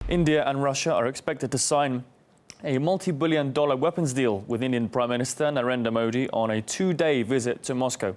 India and Russia are expected to sign a multi-billion-dollar weapons deal with Indian Prime Minister Narendra Modi on a 2-day visit to Moscow.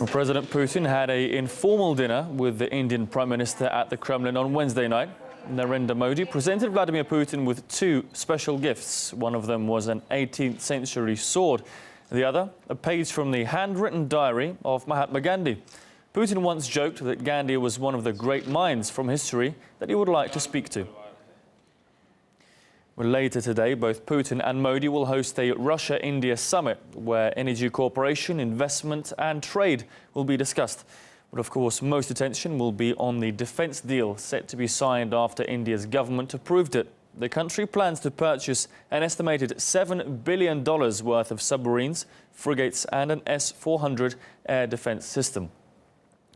President Putin had an informal dinner with the Indian Prime Minister at the Kremlin on Wednesday night. Narendra Modi presented Vladimir Putin with 2 special gifts. One of them was an 18th century sword. The other, a page from the handwritten diary of Mahatma Gandhi. Putin once joked that Gandhi was one of the great minds from history that he would like to speak to. Well, later today, both Putin and Modi will host a Russia-India summit where energy cooperation, investment and trade will be discussed. But of course, most attention will be on the defence deal set to be signed after India's government approved it. The country plans to purchase an estimated $7 billion worth of submarines, frigates and an S-400 air defence system.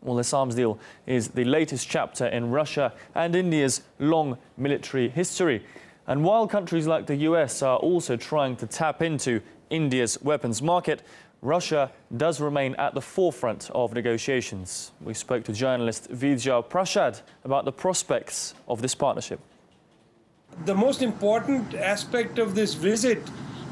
Well, this arms deal is the latest chapter in Russia and India's long military history. And while countries like the US are also trying to tap into India's weapons market, Russia does remain at the forefront of negotiations. We spoke to journalist Vijay Prashad about the prospects of this partnership. The most important aspect of this visit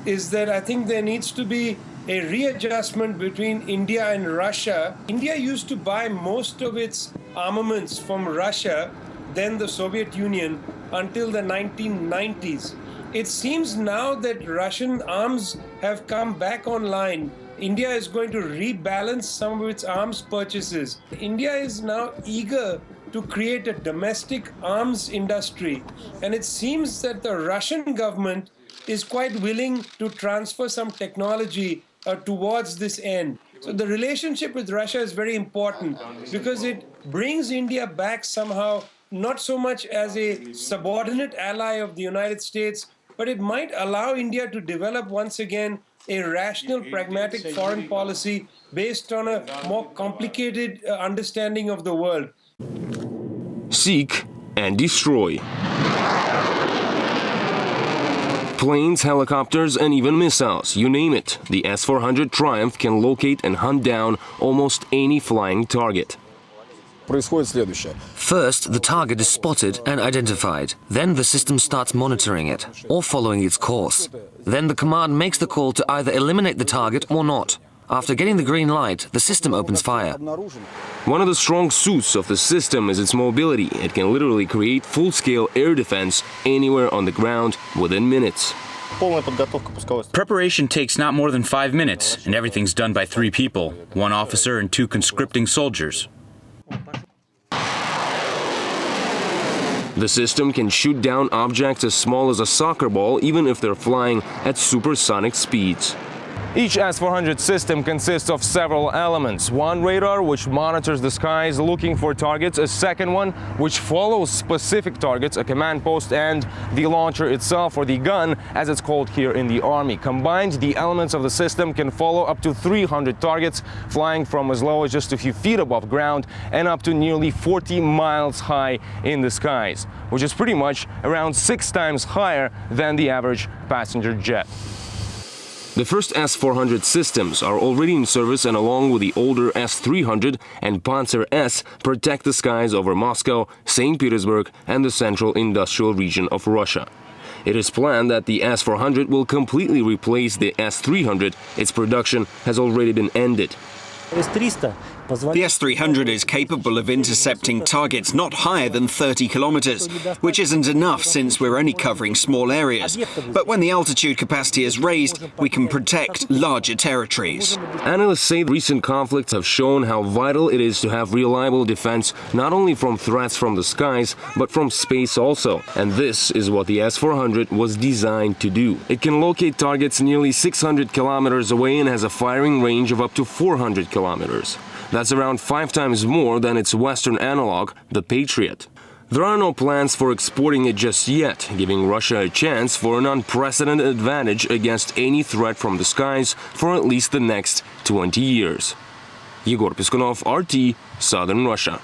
is that I think there needs to be a readjustment between India and Russia. India used to buy most of its armaments from Russia, then the Soviet Union, until the 1990s. It seems now that Russian arms have come back online. India is going to rebalance some of its arms purchases. India is now eager to create a domestic arms industry, and it seems that the Russian government is quite willing to transfer some technology towards this end. So the relationship with Russia is very important because it brings India back somehow, not so much as a subordinate ally of the United States, but it might allow India to develop once again a rational, pragmatic foreign policy based on a more complicated understanding of the world. Seek and destroy. Planes, helicopters, and even missiles, you name it. The S-400 Triumph can locate and hunt down almost any flying target. First, the target is spotted and identified. Then the system starts monitoring it, or following its course. Then the command makes the call to either eliminate the target or not. After getting the green light, the system opens fire. One of the strong suits of the system is its mobility. It can literally create full-scale air defense anywhere on the ground within minutes. Preparation takes not more than 5 minutes, and everything's done by 3 people, 1 officer and 2 conscripting soldiers. The system can shoot down objects as small as a soccer ball, even if they're flying at supersonic speeds. Each S-400 system consists of several elements. One radar, which monitors the skies looking for targets, a second one, which follows specific targets, a command post, and the launcher itself, or the gun, as it's called here in the Army. Combined, the elements of the system can follow up to 300 targets, flying from as low as just a few feet above ground and up to nearly 40 miles high in the skies, which is pretty much around 6 times higher than the average passenger jet. The first S-400 systems are already in service, and along with the older S-300 and Panzer S, protect the skies over Moscow, St. Petersburg and the central industrial region of Russia. It is planned that the S-400 will completely replace the S-300. Its production has already been ended. The S-300 is capable of intercepting targets not higher than 30 kilometers, which isn't enough since we're only covering small areas. But when the altitude capacity is raised, we can protect larger territories. Analysts say recent conflicts have shown how vital it is to have reliable defense, not only from threats from the skies, but from space also. And this is what the S-400 was designed to do. It can locate targets nearly 600 kilometers away and has a firing range of up to 400 kilometers. That's around 5 times more than its Western analog, the Patriot. There are no plans for exporting it just yet, giving Russia a chance for an unprecedented advantage against any threat from the skies for at least the next 20 years. Yegor Piskunov, RT, Southern Russia.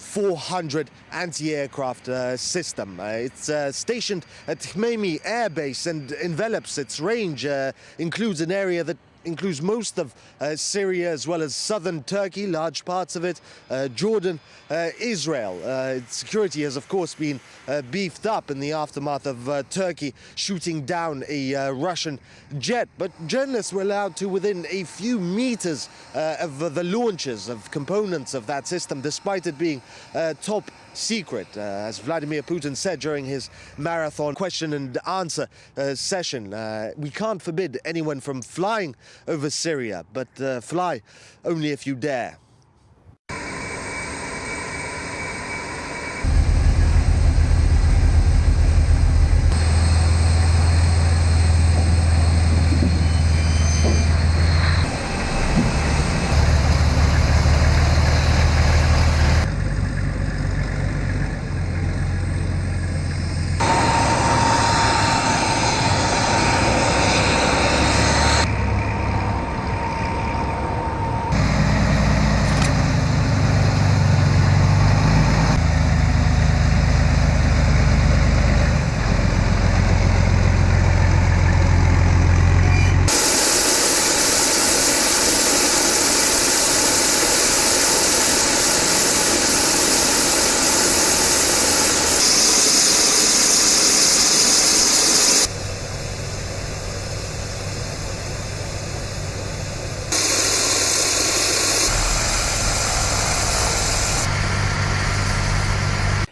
S-400 anti-aircraft system. It's stationed at Khmeimi Air Base and envelops its range, includes an area that includes most of Syria as well as southern Turkey, large parts of it, Jordan, Israel. Its security has, of course, been beefed up in the aftermath of Turkey shooting down a Russian jet. But journalists were allowed to within a few meters of the launches of components of that system, despite it being top secret. As Vladimir Putin said during his marathon question and answer session, we can't forbid anyone from flying over Syria, but fly only if you dare.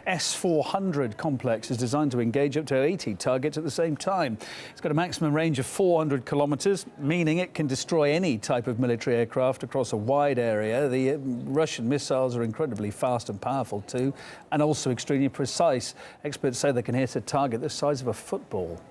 S-400 complex is designed to engage up to 80 targets at the same time. It's got a maximum range of 400 kilometres, meaning it can destroy any type of military aircraft across a wide area. The Russian missiles are incredibly fast and powerful too, and also extremely precise. Experts say they can hit a target the size of a football.